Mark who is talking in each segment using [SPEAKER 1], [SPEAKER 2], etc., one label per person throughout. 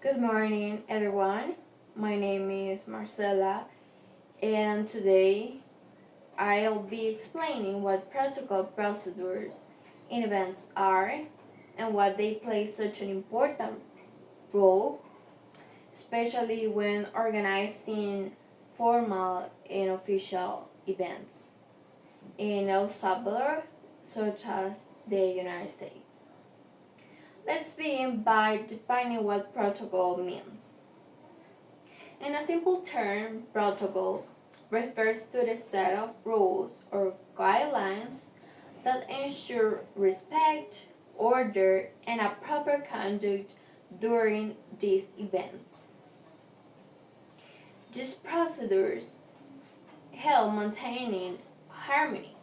[SPEAKER 1] Good morning, everyone. My name is Marcela, and today I'll be explaining what protocol procedures in events are and what they play such an important role, especially when organizing formal and official events in El Salvador, such as the United States. Let's begin by defining what protocol means. In a simple term, protocol refers to the set of rules or guidelines that ensure respect, order, and a proper conduct during these events. These procedures help maintaining harmony,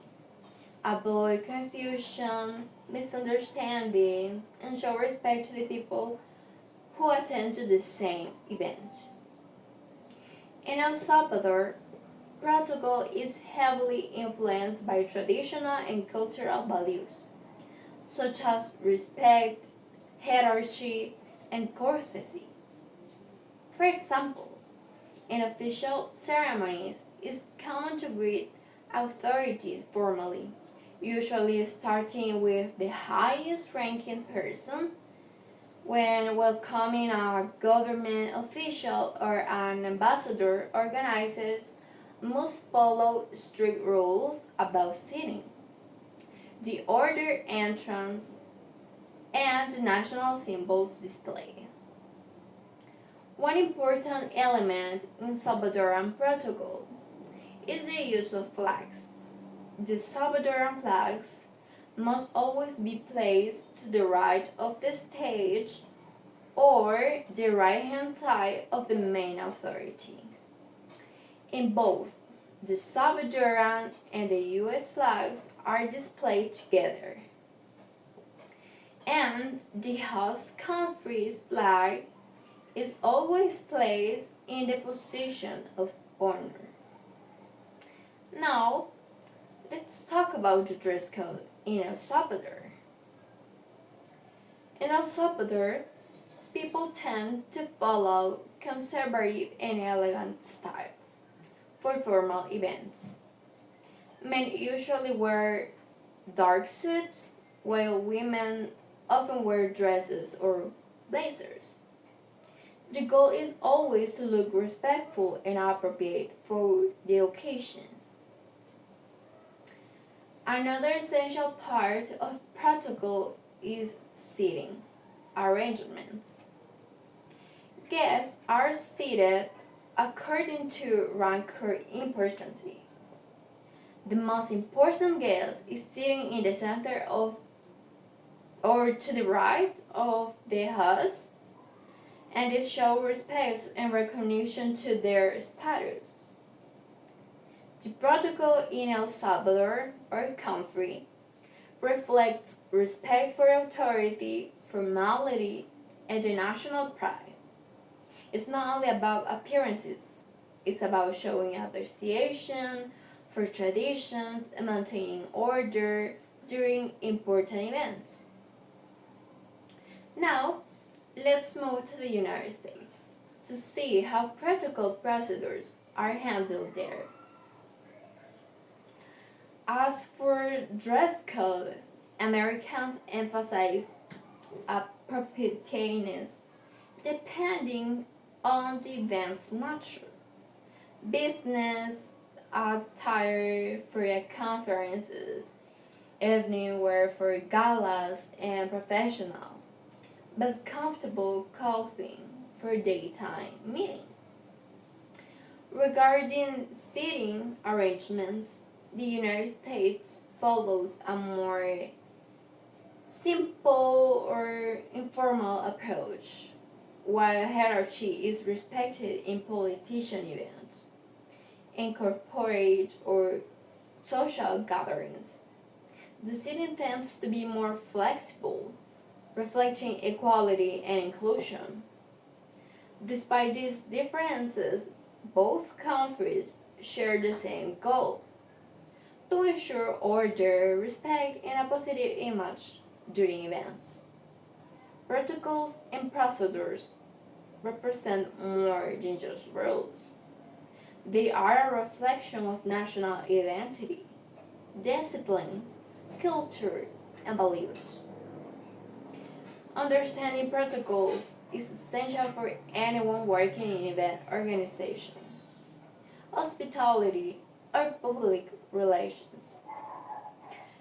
[SPEAKER 1] avoid confusion, misunderstandings, and show respect to the people who attend to the same event. In El Salvador, protocol is heavily influenced by traditional and cultural values, such as respect, hierarchy, and courtesy. For example, in official ceremonies, it's common to greet authorities formally, usually starting with the highest ranking person. When welcoming a government official or an ambassador, organizers must follow strict rules about seating, the order entrance, and the national symbols display. One important element in Salvadoran protocol is the use of flags. The Salvadoran flags must always be placed to the right of the stage or the right hand side of the main authority. In both, the Salvadoran and the US flags are displayed together, and the host country's flag is always placed in the position of honor. Now, let's talk about the dress code in El Salvador. In El Salvador, people tend to follow conservative and elegant styles for formal events. Men usually wear dark suits, while women often wear dresses or blazers. The goal is always to look respectful and appropriate for the occasion. Another essential part of protocol is seating arrangements. Guests are seated according to rank or importance. The most important guest is sitting in the center of or to the right of the host, and it shows respect and recognition to their status. The protocol in El Salvador, our country, reflects respect for authority, formality, and the national pride. It's not only about appearances, it's about showing appreciation for traditions and maintaining order during important events. Now, let's move to the United States to see how protocol procedures are handled there. As for dress code, Americans emphasize appropriateness depending on the event's nature. Business attire for conferences, evening wear for galas and professional, but comfortable clothing for daytime meetings. Regarding seating arrangements, the United States follows a more simple or informal approach, while hierarchy is respected in politician events, in corporate or social gatherings. The seating tends to be more flexible, reflecting equality and inclusion. Despite these differences, both countries share the same goal: to ensure order, respect, and a positive image during events. Protocols and procedures represent more than just rules. They are a reflection of national identity, discipline, culture, and values. Understanding protocols is essential for anyone working in event organization, hospitality, or public relations.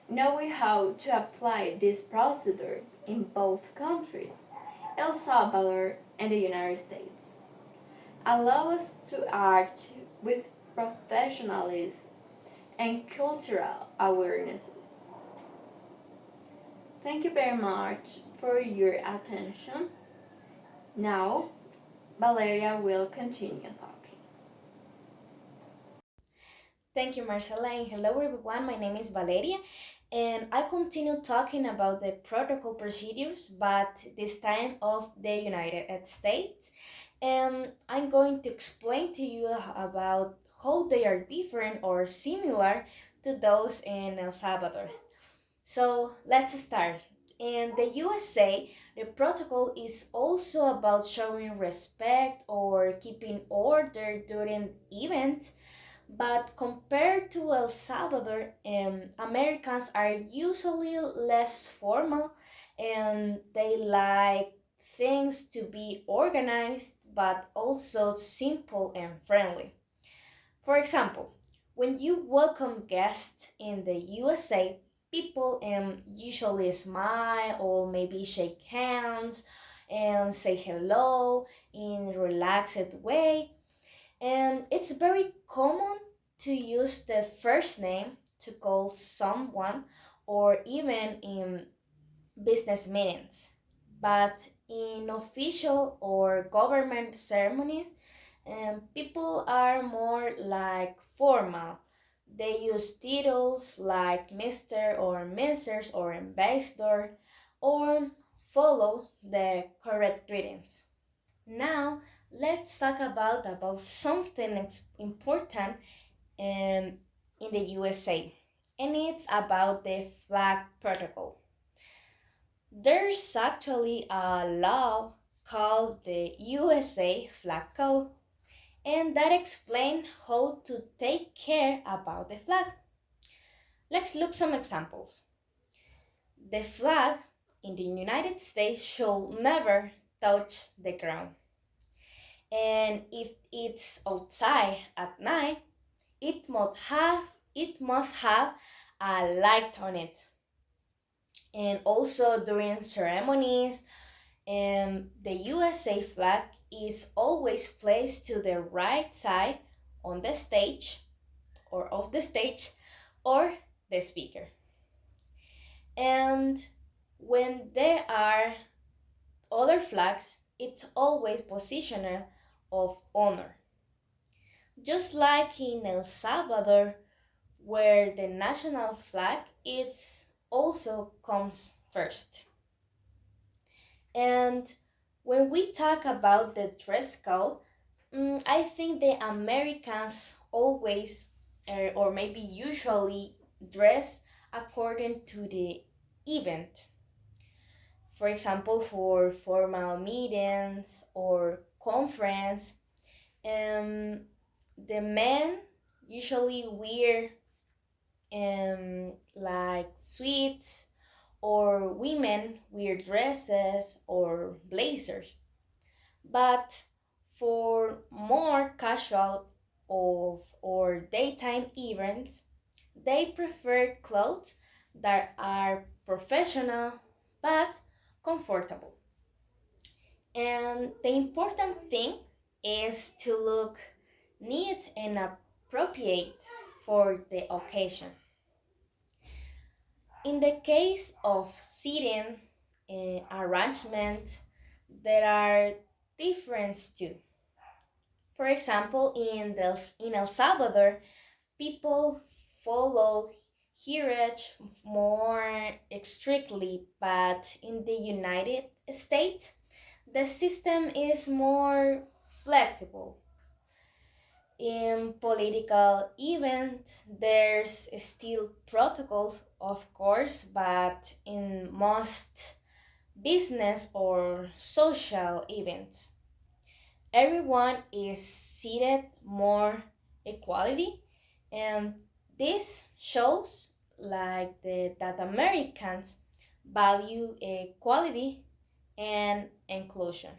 [SPEAKER 1] Knowing how to apply this procedure in both countries, El Salvador and the United States, allow us to act with professionalism and cultural awarenesses. Thank you very much for your attention. Now, Valeria will continue talking.
[SPEAKER 2] Thank you, Marcela, and hello everyone. My name is Valeria, and I continue talking about the protocol procedures, but this time of the United States. And I'm going to explain to you about how they are different or similar to those in El Salvador. So let's start. In the USA, the protocol is also about showing respect or keeping order during events, but compared to El Salvador, Americans are usually less formal and they like things to be organized but also simple and friendly. For example, when you welcome guests in the USA, people usually smile or maybe shake hands and say hello in a relaxed way, and it's very common to use the first name to call someone or even in business meetings. But in official or government ceremonies, people are more like formal. They use titles like Mr. or Mrs. or Ambassador or follow the correct greetings. Now, let's talk about something important um, in the USA, and it's about the flag protocol. There's actually a law called the USA Flag Code, and that explains how to take care about the flag. Let's look some examples. The flag in the United States should never touch the ground. And if it's outside at night, it must have it must have a light on it. And also during ceremonies, the USA flag is always placed to the right side on the stage or of the stage or the speaker. And when there are other flags, it's always positional of honor. Just like in El Salvador, where the national flag it's also comes first. And when we talk about the dress code, I think the Americans always or maybe usually dress according to the event. For example, for formal meetings or conference, um, the men usually wear like suits, or women wear dresses or blazers. But for more casual of or daytime events, they prefer clothes that are professional but comfortable. And the important thing is to look neat and appropriate for the occasion. In the case of seating arrangement, there are differences too. For example, in El Salvador, people follow hierarchy more strictly, but in the United States, the system is more flexible. In political events, there's still protocols, of course, but in most business or social events, Everyone is seated more equality, and this shows that Americans value equality and inclusion.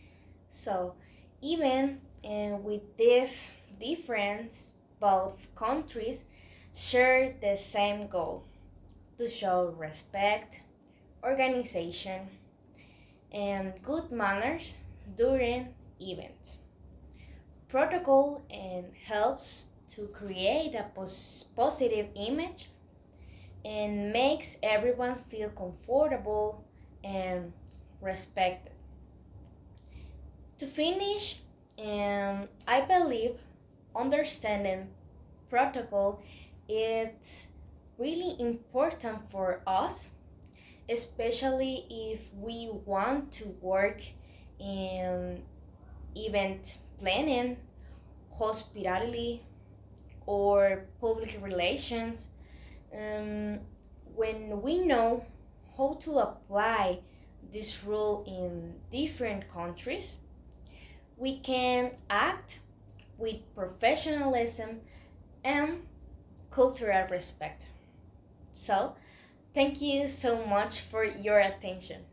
[SPEAKER 2] So even with this difference, both countries share the same goal to show respect, organization, and good manners during events. Protocol and helps to create a positive image and makes everyone feel comfortable and respected. To finish, I believe understanding protocol is really important for us, especially if we want to work in event planning, hospitality, or public relations. Um, when we know how to apply this rule in different countries, we can act with professionalism and cultural respect. So, thank you so much for your attention.